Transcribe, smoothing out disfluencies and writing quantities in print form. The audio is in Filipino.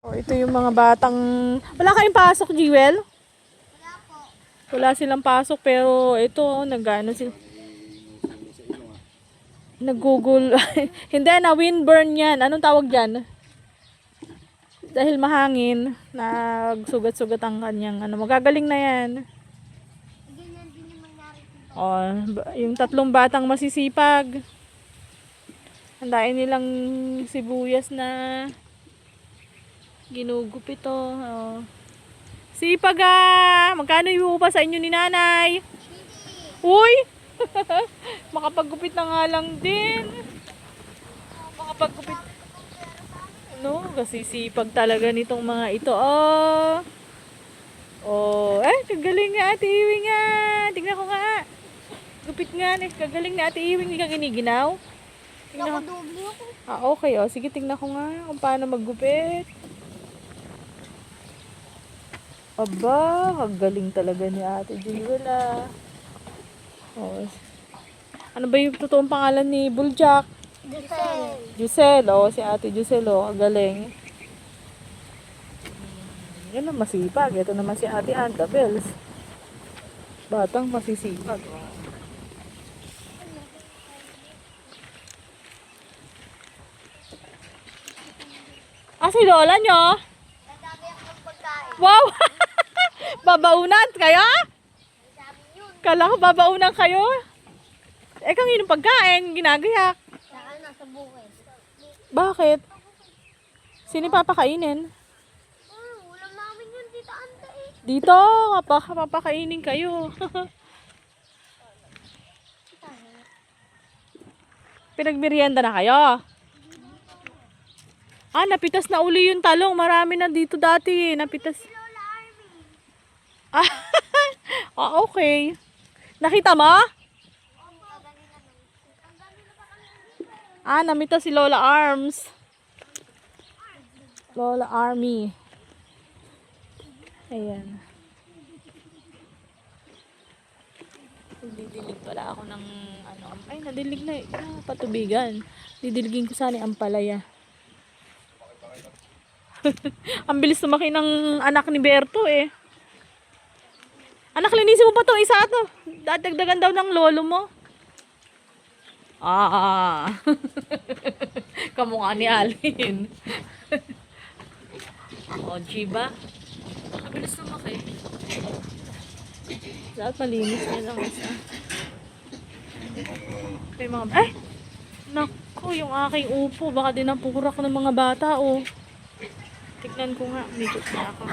Oh, ito yung mga batang... Wala kayong pasok, Jewel? Wala po. Wala silang pasok pero ito, nag-ano sila. Nag-google. Hindi na, windburn yan. Anong tawag dyan? Dahil mahangin, nagsugat-sugat ang kanyang ano. Magagaling na yan. Ganyan din yung mangyari dito. Oh, yung tatlong batang masisipag. Handain nilang sibuyas na ginugupit to. Oh. Sipag ah! Magkano yung upa sa inyo ni nanay? Uy! Makapagupit na nga lang din. Makapagupit. No, kasi sipag talaga nitong mga ito. Oh! Oh, kagaling nga Ate Iwing nga. Tingnan ko nga. Gupit nga, kagaling na Ate Iwing. Hindi ka giniginaw. Tingnan ko. Doble ako. Okay. Oh. Sige, tingnan ko nga kung paano maggupit. Aba, kagaling talaga ni Ate Jewel ah. Oh. Ano ba yung totoong pangalan ni Buljak? Giselle. Giselle, oh, si Ate Giselle, oh, kagaling. Yan ang masipag. Ito naman si Ate Anta Bells. Batang masisipag. Oh. Si Lola nyo? Nagkakayak ng pagkain. Wow! Babaunan kaya? Sabi yun. Kala ko babaunan kayo. Kanginong pagkain, ginagayak. Saka nasa bukid. Bakit? Sino papakainin? Ulam namin yun dito ante eh. Dito, papakainin kayo. Pinagmerienda na kayo? Napitas na uli yung talong. Marami na dito dati. Napitas. Lola Army. Okay. Nakita mo? Namita si Lola Arms. Lola Army. Ayan. Didilig pala ako ng ano. Ay, nadilig na. Patubigan. Didiligin ko sana ang palaya. Ang bilis lumaki ng anak ni Berto eh. Anak, linisin mo pa itong isa to. Dadagdagan daw ng lolo mo. Kamukha ni Alin. Chiba. Ang bilis lumaki. Dapat malinis niya lang isa. Okay, mga... Naku, yung aking upo. Baka din napukurak ng mga bata, oh. Tignan ko nga. Umikot na ako.